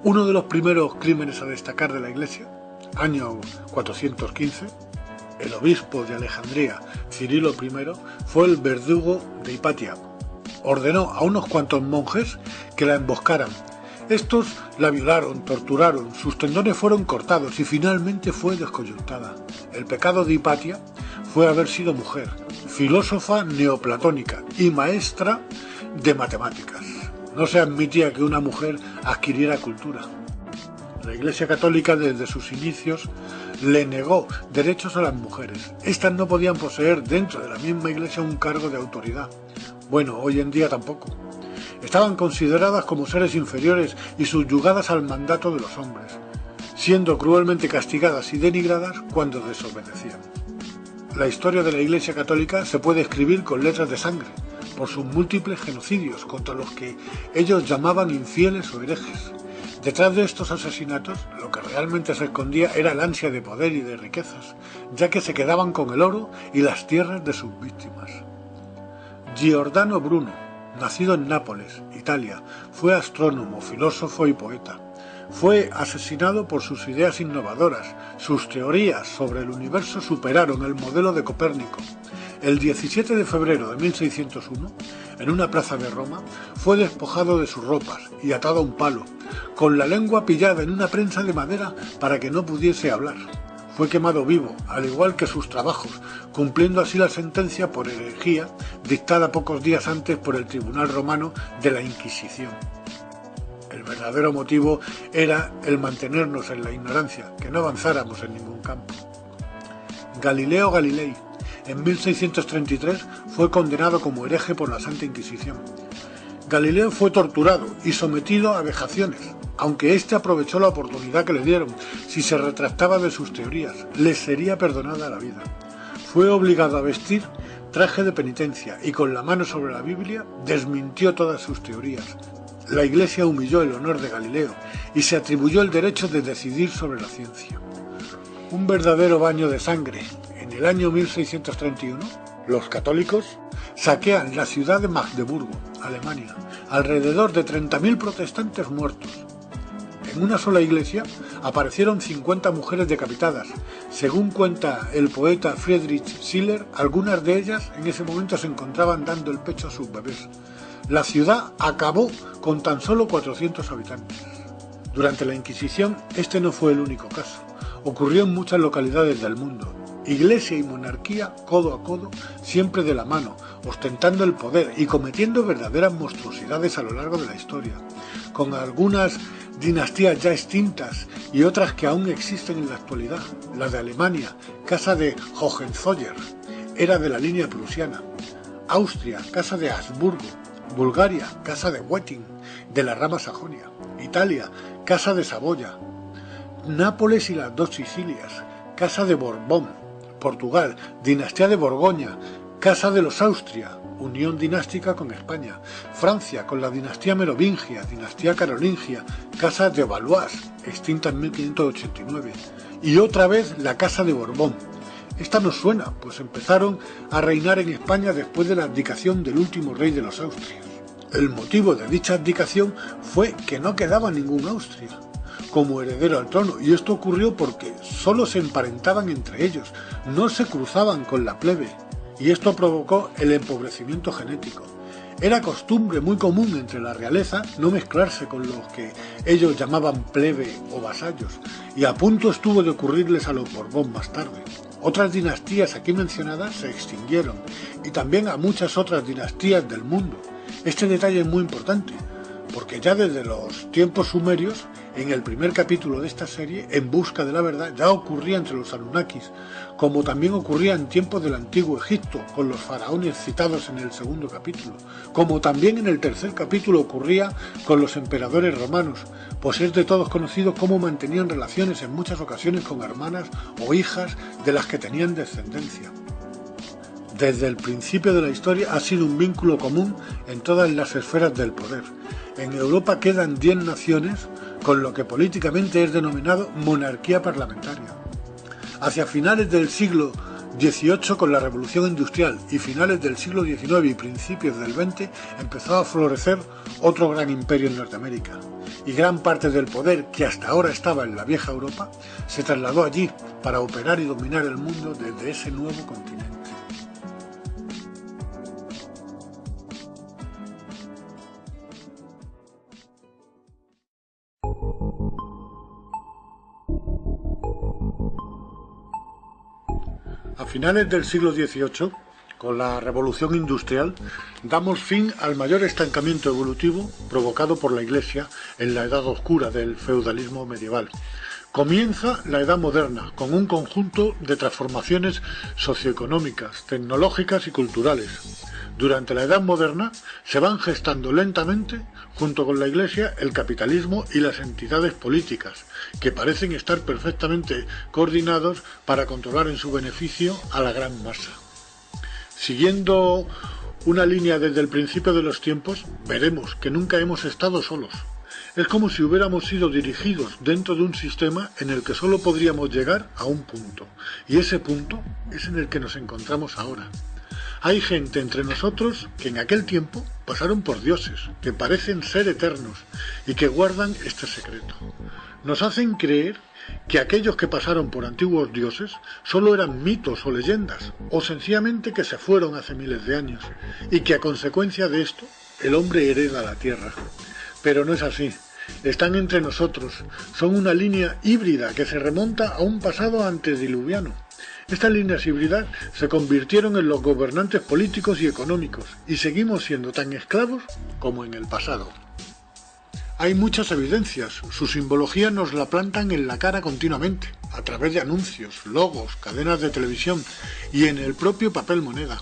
Uno de los primeros crímenes a destacar de la Iglesia, año 415, el obispo de Alejandría, Cirilo I, fue el verdugo de Hipatia. Ordenó a unos cuantos monjes que la emboscaran. Estos la violaron, torturaron, sus tendones fueron cortados y finalmente fue descoyuntada. El pecado de Hipatia fue haber sido mujer, filósofa neoplatónica y maestra de matemáticas. No se admitía que una mujer adquiriera cultura. La Iglesia Católica desde sus inicios le negó derechos a las mujeres. Estas no podían poseer dentro de la misma Iglesia un cargo de autoridad. Bueno, hoy en día tampoco. Estaban consideradas como seres inferiores y subyugadas al mandato de los hombres, siendo cruelmente castigadas y denigradas cuando desobedecían. La historia de la Iglesia Católica se puede escribir con letras de sangre, por sus múltiples genocidios contra los que ellos llamaban infieles o herejes. Detrás de estos asesinatos, lo que realmente se escondía era el ansia de poder y de riquezas, ya que se quedaban con el oro y las tierras de sus víctimas. Giordano Bruno, nacido en Nápoles, Italia, fue astrónomo, filósofo y poeta. Fue asesinado por sus ideas innovadoras. Sus teorías sobre el universo superaron el modelo de Copérnico. El 17 de febrero de 1601, en una plaza de Roma, fue despojado de sus ropas y atado a un palo, con la lengua pillada en una prensa de madera para que no pudiese hablar. Fue quemado vivo, al igual que sus trabajos, cumpliendo así la sentencia por herejía dictada pocos días antes por el Tribunal Romano de la Inquisición. El verdadero motivo era el mantenernos en la ignorancia, que no avanzáramos en ningún campo. Galileo Galilei, en 1633, fue condenado como hereje por la Santa Inquisición. Galileo fue torturado y sometido a vejaciones, aunque éste aprovechó la oportunidad que le dieron. Si se retractaba de sus teorías, le sería perdonada la vida. Fue obligado a vestir traje de penitencia y con la mano sobre la Biblia desmintió todas sus teorías. La Iglesia humilló el honor de Galileo y se atribuyó el derecho de decidir sobre la ciencia. Un verdadero baño de sangre. En el año 1631, los católicos saquean la ciudad de Magdeburgo, Alemania, alrededor de 30.000 protestantes muertos. En una sola iglesia aparecieron 50 mujeres decapitadas. Según cuenta el poeta Friedrich Schiller, algunas de ellas en ese momento se encontraban dando el pecho a sus bebés. La ciudad acabó con tan solo 400 habitantes. Durante la Inquisición, este no fue el único caso. Ocurrió en muchas localidades del mundo. Iglesia y monarquía codo a codo, siempre de la mano, ostentando el poder y cometiendo verdaderas monstruosidades a lo largo de la historia, con algunas dinastías ya extintas y otras que aún existen en la actualidad. La de Alemania, casa de Hohenzollern, era de la línea prusiana. Austria, casa de Habsburgo. Bulgaria, casa de Wettin, de la rama Sajonia. Italia, casa de Saboya. Nápoles y las dos Sicilias, casa de Borbón. Portugal, dinastía de Borgoña, casa de los Austria, unión dinástica con España. Francia, con la dinastía merovingia, dinastía carolingia, casa de Valois, extinta en 1589. Y otra vez la casa de Borbón. Esta nos suena, pues empezaron a reinar en España después de la abdicación del último rey de los Austrias. El motivo de dicha abdicación fue que no quedaba ningún Austria. como heredero al trono, y esto ocurrió porque solo se emparentaban entre ellos, no se cruzaban con la plebe, y esto provocó el empobrecimiento genético. Era costumbre muy común entre la realeza no mezclarse con los que ellos llamaban plebe o vasallos, y a punto estuvo de ocurrirles a los Borbón más tarde. Otras dinastías aquí mencionadas se extinguieron, y también a muchas otras dinastías del mundo. Este detalle es muy importante, porque ya desde los tiempos sumerios, en el primer capítulo de esta serie, En busca de la verdad, ya ocurría entre los Anunnakis, como también ocurría en tiempos del antiguo Egipto, con los faraones citados en el segundo capítulo, como también en el tercer capítulo ocurría con los emperadores romanos, pues es de todos conocido cómo mantenían relaciones en muchas ocasiones con hermanas o hijas de las que tenían descendencia. Desde el principio de la historia ha sido un vínculo común en todas las esferas del poder. En Europa quedan 10 naciones con lo que políticamente es denominado monarquía parlamentaria. Hacia finales del siglo XVIII, con la Revolución Industrial, y finales del siglo XIX y principios del XX, empezó a florecer otro gran imperio en Norteamérica. Y gran parte del poder que hasta ahora estaba en la vieja Europa se trasladó allí para operar y dominar el mundo desde ese nuevo continente. A finales del siglo XVIII, con la Revolución Industrial, damos fin al mayor estancamiento evolutivo provocado por la Iglesia en la Edad Oscura del feudalismo medieval. Comienza la Edad Moderna, con un conjunto de transformaciones socioeconómicas, tecnológicas y culturales. Durante la Edad Moderna se van gestando lentamente, junto con la Iglesia, el capitalismo y las entidades políticas, que parecen estar perfectamente coordinados para controlar en su beneficio a la gran masa. Siguiendo una línea desde el principio de los tiempos, veremos que nunca hemos estado solos. Es como si hubiéramos sido dirigidos dentro de un sistema en el que solo podríamos llegar a un punto, y ese punto es en el que nos encontramos ahora. Hay gente entre nosotros que en aquel tiempo pasaron por dioses, que parecen ser eternos y que guardan este secreto. Nos hacen creer que aquellos que pasaron por antiguos dioses solo eran mitos o leyendas, o sencillamente que se fueron hace miles de años, y que a consecuencia de esto el hombre hereda la tierra. Pero no es así. Están entre nosotros, son una línea híbrida que se remonta a un pasado antediluviano. Estas líneas híbridas se convirtieron en los gobernantes políticos y económicos, y seguimos siendo tan esclavos como en el pasado. Hay muchas evidencias, su simbología nos la plantan en la cara continuamente, a través de anuncios, logos, cadenas de televisión y en el propio papel moneda.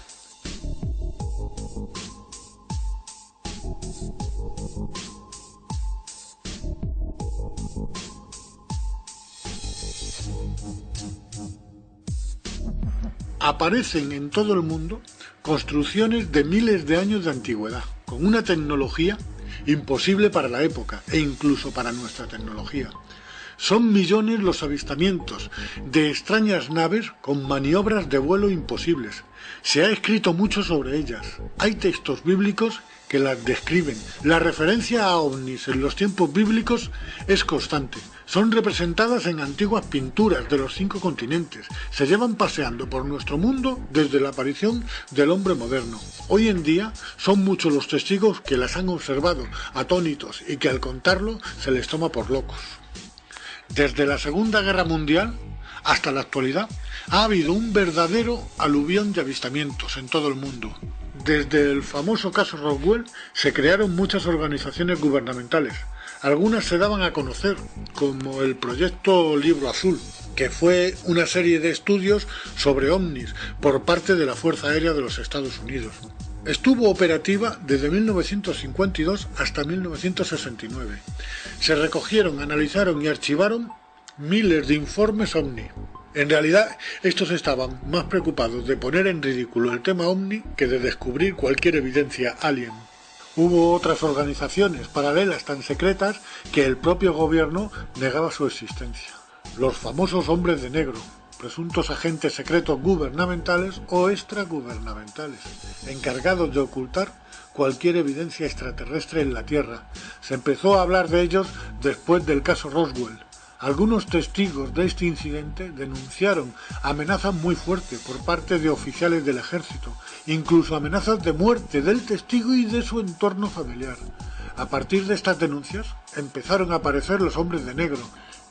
Aparecen en todo el mundo construcciones de miles de años de antigüedad, con una tecnología imposible para la época e incluso para nuestra tecnología. Son millones los avistamientos de extrañas naves con maniobras de vuelo imposibles. Se ha escrito mucho sobre ellas. Hay textos bíblicos que las describen. La referencia a ovnis en los tiempos bíblicos es constante. Son representadas en antiguas pinturas de los 5 continentes. Se llevan paseando por nuestro mundo desde la aparición del hombre moderno. Hoy en día son muchos los testigos que las han observado, atónitos, y que al contarlo se les toma por locos. Desde la Segunda Guerra Mundial hasta la actualidad ha habido un verdadero aluvión de avistamientos en todo el mundo. Desde el famoso caso Roswell se crearon muchas organizaciones gubernamentales. Algunas se daban a conocer, como el Proyecto Libro Azul, que fue una serie de estudios sobre ovnis por parte de la Fuerza Aérea de los Estados Unidos. Estuvo operativa desde 1952 hasta 1969. Se recogieron, analizaron y archivaron miles de informes ovni. En realidad, estos estaban más preocupados de poner en ridículo el tema ovni que de descubrir cualquier evidencia alien. Hubo otras organizaciones paralelas tan secretas que el propio gobierno negaba su existencia. Los famosos hombres de negro, presuntos agentes secretos gubernamentales o extragubernamentales, encargados de ocultar cualquier evidencia extraterrestre en la Tierra. Se empezó a hablar de ellos después del caso Roswell. Algunos testigos de este incidente denunciaron amenazas muy fuertes por parte de oficiales del ejército, incluso amenazas de muerte del testigo y de su entorno familiar. A partir de estas denuncias empezaron a aparecer los hombres de negro,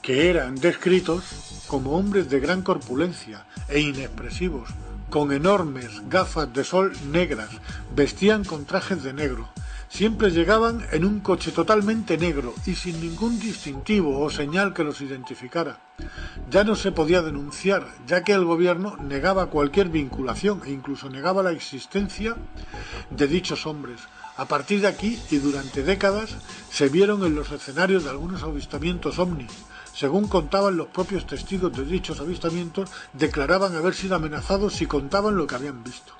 que eran descritos como hombres de gran corpulencia e inexpresivos, con enormes gafas de sol negras, vestían con trajes de negro. Siempre llegaban en un coche totalmente negro y sin ningún distintivo o señal que los identificara. Ya no se podía denunciar, ya que el gobierno negaba cualquier vinculación e incluso negaba la existencia de dichos hombres. A partir de aquí y durante décadas se vieron en los escenarios de algunos avistamientos ovnis. Según contaban los propios testigos de dichos avistamientos, declaraban haber sido amenazados si contaban lo que habían visto.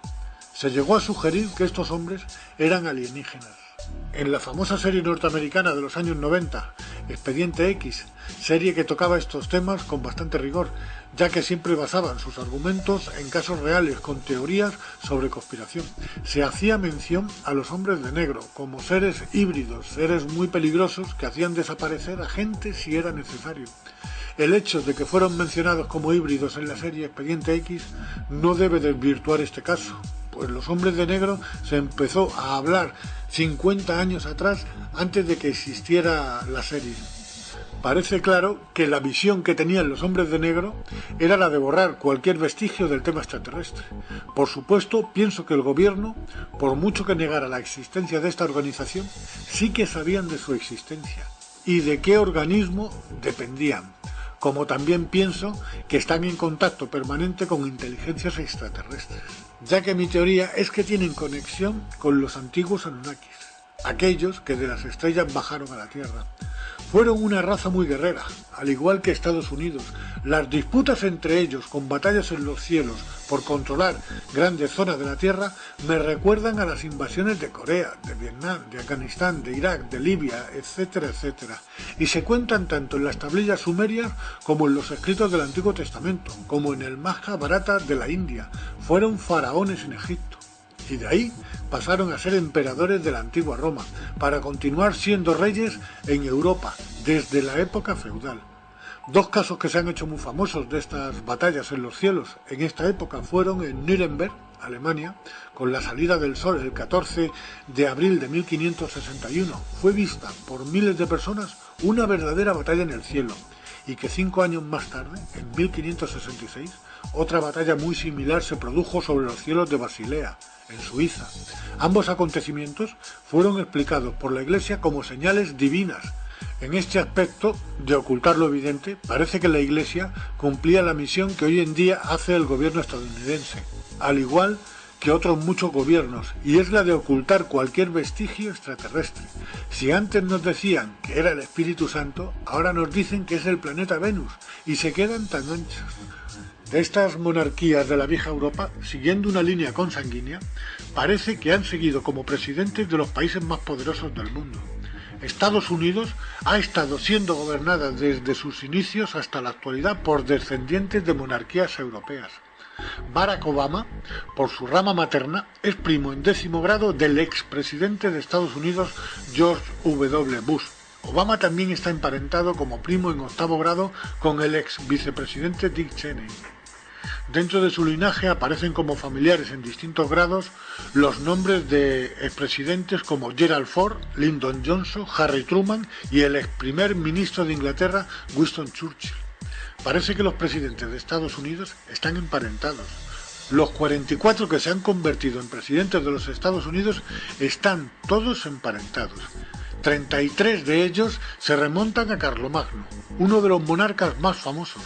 Se llegó a sugerir que estos hombres eran alienígenas. En la famosa serie norteamericana de los años 90, Expediente X, serie que tocaba estos temas con bastante rigor, ya que siempre basaban sus argumentos en casos reales con teorías sobre conspiración. Se hacía mención a los hombres de negro como seres híbridos, seres muy peligrosos que hacían desaparecer a gente si era necesario. El hecho de que fueron mencionados como híbridos en la serie Expediente X no debe desvirtuar este caso, pues los hombres de negro se empezó a hablar 50 años atrás, antes de que existiera la serie. Parece claro que la visión que tenían los hombres de negro era la de borrar cualquier vestigio del tema extraterrestre. Por supuesto, pienso que el gobierno, por mucho que negara la existencia de esta organización, sí que sabían de su existencia y de qué organismo dependían. Como también pienso que están en contacto permanente con inteligencias extraterrestres, ya que mi teoría es que tienen conexión con los antiguos Anunnakis, aquellos que de las estrellas bajaron a la Tierra. Fueron una raza muy guerrera, al igual que Estados Unidos. Las disputas entre ellos, con batallas en los cielos por controlar grandes zonas de la Tierra, me recuerdan a las invasiones de Corea, de Vietnam, de Afganistán, de Irak, de Libia, etcétera, etcétera. Y se cuentan tanto en las tablillas sumerias como en los escritos del Antiguo Testamento, como en el Majábharata de la India. Fueron faraones en Egipto. Y de ahí pasaron a ser emperadores de la antigua Roma, para continuar siendo reyes en Europa, desde la época feudal. Dos casos que se han hecho muy famosos de estas batallas en los cielos en esta época fueron en Nuremberg, Alemania, con la salida del sol el 14 de abril de 1561. Fue vista por miles de personas una verdadera batalla en el cielo, y que 5 años más tarde, en 1566, otra batalla muy similar se produjo sobre los cielos de Basilea, en Suiza. Ambos acontecimientos fueron explicados por la Iglesia como señales divinas. En este aspecto de ocultar lo evidente, parece que la Iglesia cumplía la misión que hoy en día hace el gobierno estadounidense, al igual que otros muchos gobiernos, y es la de ocultar cualquier vestigio extraterrestre. Si antes nos decían que era el Espíritu Santo, ahora nos dicen que es el planeta Venus, y se quedan tan anchos. De estas monarquías de la vieja Europa, siguiendo una línea consanguínea, parece que han seguido como presidentes de los países más poderosos del mundo. Estados Unidos ha estado siendo gobernada desde sus inicios hasta la actualidad por descendientes de monarquías europeas. Barack Obama, por su rama materna, es primo en 10º grado del expresidente de Estados Unidos George W. Bush. Obama también está emparentado como primo en 8º grado con el ex vicepresidente Dick Cheney. Dentro de su linaje aparecen como familiares en distintos grados los nombres de expresidentes como Gerald Ford, Lyndon Johnson, Harry Truman y el ex primer ministro de Inglaterra, Winston Churchill. Parece que los presidentes de Estados Unidos están emparentados. Los 44 que se han convertido en presidentes de los Estados Unidos están todos emparentados. 33 de ellos se remontan a Carlomagno, uno de los monarcas más famosos.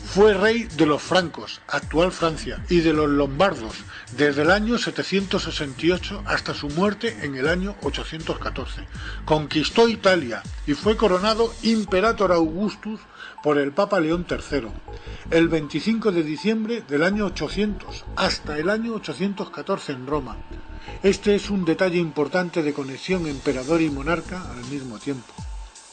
Fue rey de los francos, actual Francia, y de los lombardos, desde el año 768 hasta su muerte en el año 814. Conquistó Italia y fue coronado Imperator Augustus por el Papa León III, el 25 de diciembre del año 800 hasta el año 814 en Roma. Este es un detalle importante de conexión emperador y monarca al mismo tiempo.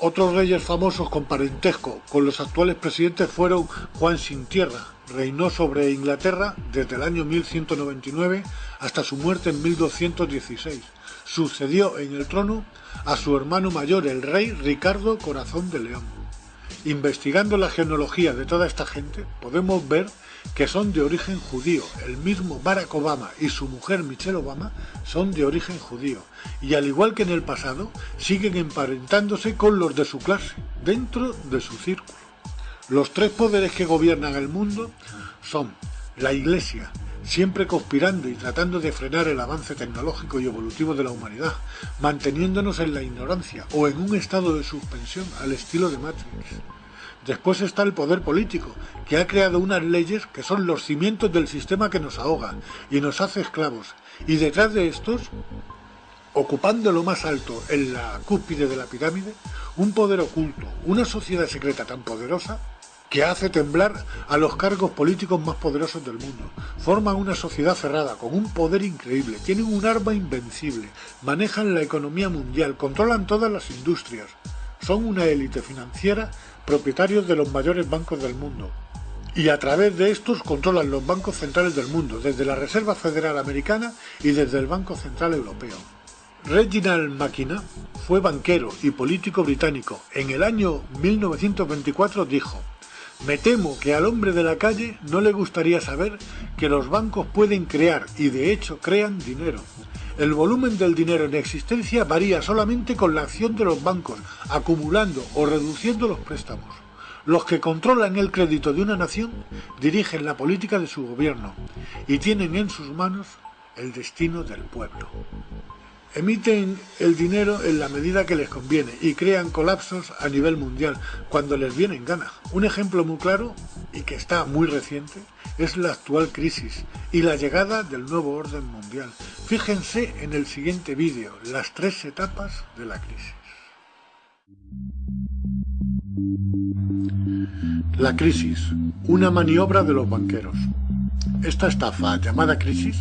Otros reyes famosos con parentesco con los actuales presidentes fueron Juan Sin Tierra. Reinó sobre Inglaterra desde el año 1199 hasta su muerte en 1216. Sucedió en el trono a su hermano mayor, el rey Ricardo Corazón de León. Investigando la genealogía de toda esta gente, podemos ver que son de origen judío. El mismo Barack Obama y su mujer Michelle Obama son de origen judío. Y al igual que en el pasado, siguen emparentándose con los de su clase, dentro de su círculo. Los tres poderes que gobiernan el mundo son la Iglesia, siempre conspirando y tratando de frenar el avance tecnológico y evolutivo de la humanidad, manteniéndonos en la ignorancia o en un estado de suspensión al estilo de Matrix. Después está el poder político, que ha creado unas leyes que son los cimientos del sistema que nos ahoga y nos hace esclavos. Y detrás de estos, ocupando lo más alto en la cúspide de la pirámide, un poder oculto, una sociedad secreta tan poderosa que hace temblar a los cargos políticos más poderosos del mundo. Forman una sociedad cerrada, con un poder increíble, tienen un arma invencible, manejan la economía mundial, controlan todas las industrias, son una élite financiera, propietarios de los mayores bancos del mundo. Y a través de estos controlan los bancos centrales del mundo, desde la Reserva Federal Americana y desde el Banco Central Europeo. Reginald McKenna fue banquero y político británico. En el año 1924 dijo: "Me temo que al hombre de la calle no le gustaría saber que los bancos pueden crear, y de hecho crean, dinero. El volumen del dinero en existencia varía solamente con la acción de los bancos, acumulando o reduciendo los préstamos. Los que controlan el crédito de una nación dirigen la política de su gobierno y tienen en sus manos el destino del pueblo. Emiten el dinero en la medida que les conviene y crean colapsos a nivel mundial cuando les viene en gana. Un ejemplo muy claro, y que está muy reciente, es la actual crisis y la llegada del nuevo orden mundial. Fíjense en el siguiente vídeo, las 3 etapas de la crisis. La crisis, una maniobra de los banqueros. Esta estafa, llamada crisis,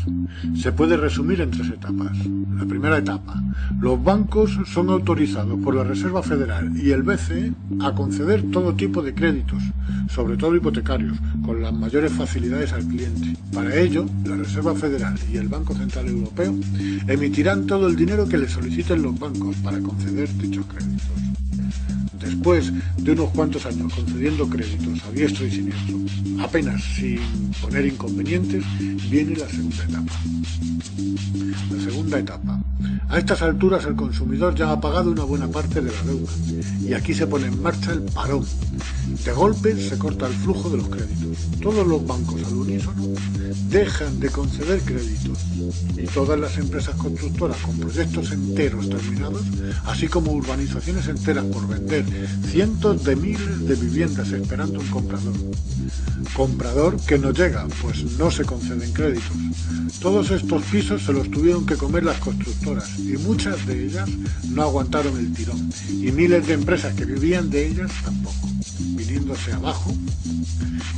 se puede resumir en 3 etapas. La primera etapa: los bancos son autorizados por la Reserva Federal y el BCE a conceder todo tipo de créditos, sobre todo hipotecarios, con las mayores facilidades al cliente. Para ello, la Reserva Federal y el Banco Central Europeo emitirán todo el dinero que les soliciten los bancos para conceder dichos créditos. Después de unos cuantos años concediendo créditos a diestro y siniestro, apenas sin poner inconvenientes, viene la segunda etapa. La segunda etapa. A estas alturas el consumidor ya ha pagado una buena parte de la deuda y aquí se pone en marcha el parón. De golpe se corta el flujo de los créditos. Todos los bancos al unísono dejan de conceder créditos y todas las empresas constructoras con proyectos enteros terminados, así como urbanizaciones enteras por vender, cientos de miles de viviendas esperando un comprador. Comprador que no llega, pues no se conceden créditos. Todos estos pisos se los tuvieron que comer las constructoras y muchas de ellas no aguantaron el tirón y miles de empresas que vivían de ellas tampoco, viniéndose abajo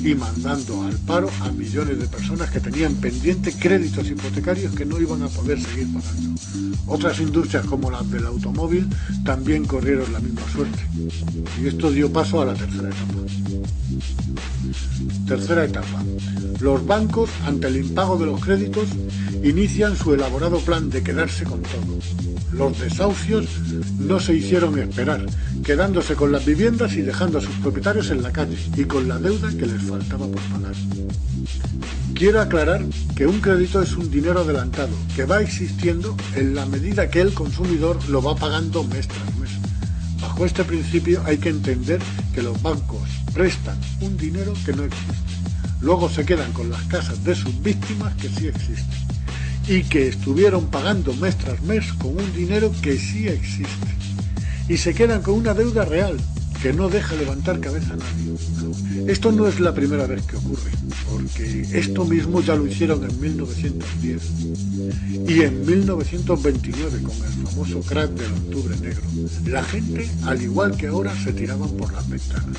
y mandando al paro a millones de personas que tenían pendiente créditos hipotecarios que no iban a poder seguir pagando. Otras industrias como las del automóvil también corrieron la misma suerte. Y esto dio paso a la tercera etapa. Tercera etapa. Los bancos, ante el impago de los créditos, inician su elaborado plan de quedarse con todo. Los desahucios no se hicieron esperar, quedándose con las viviendas y dejando a sus propietarios en la calle y con la deuda que les faltaba por pagar. Quiero aclarar que un crédito es un dinero adelantado que va existiendo en la medida que el consumidor lo va pagando mes tras mes. Bajo este principio hay que entender que los bancos prestan un dinero que no existe. Luego se quedan con las casas de sus víctimas que sí existen y que estuvieron pagando mes tras mes con un dinero que sí existe. Y se quedan con una deuda real que no deja levantar cabeza a nadie. Esto no es la primera vez que ocurre, porque esto mismo ya lo hicieron en 1910 y en 1929 con el famoso crack del Octubre Negro. La gente, al igual que ahora, se tiraban por las ventanas.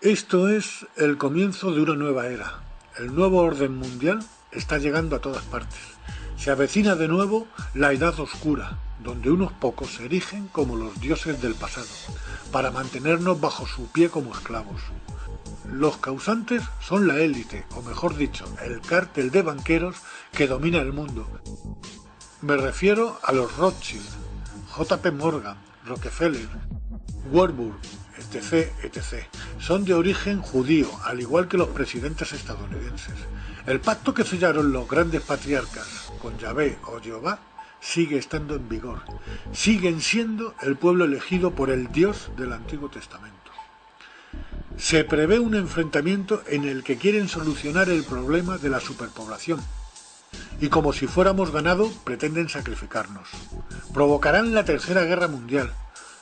Esto es el comienzo de una nueva era. El nuevo orden mundial está llegando a todas partes. Se avecina de nuevo la Edad Oscura, donde unos pocos se erigen como los dioses del pasado, para mantenernos bajo su pie como esclavos. Los causantes son la élite, o mejor dicho, el cártel de banqueros que domina el mundo. Me refiero a los Rothschild, J.P. Morgan, Rockefeller, Warburg, etc., etc. Son de origen judío, al igual que los presidentes estadounidenses. El pacto que sellaron los grandes patriarcas con Yahvé o Jehová sigue estando en vigor. Siguen siendo el pueblo elegido por el Dios del Antiguo Testamento. Se prevé un enfrentamiento en el que quieren solucionar el problema de la superpoblación. Y como si fuéramos ganado, pretenden sacrificarnos. Provocarán la Tercera Guerra Mundial.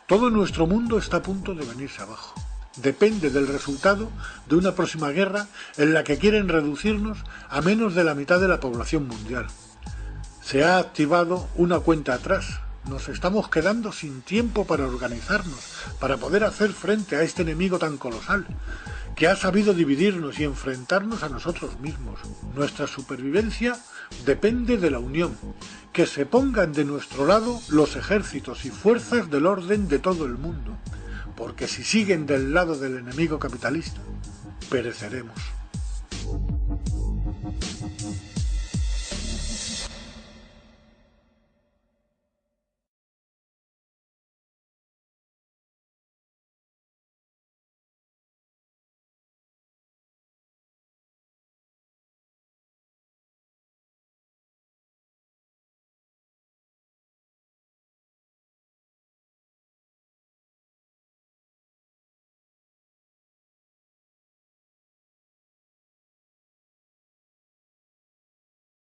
Todo nuestro mundo está a punto de venirse abajo. Depende del resultado de una próxima guerra en la que quieren reducirnos a menos de la mitad de la población mundial. Se ha activado una cuenta atrás. Nos estamos quedando sin tiempo para organizarnos, para poder hacer frente a este enemigo tan colosal, que ha sabido dividirnos y enfrentarnos a nosotros mismos. Nuestra supervivencia depende de la unión, que se pongan de nuestro lado los ejércitos y fuerzas del orden de todo el mundo, porque si siguen del lado del enemigo capitalista, pereceremos.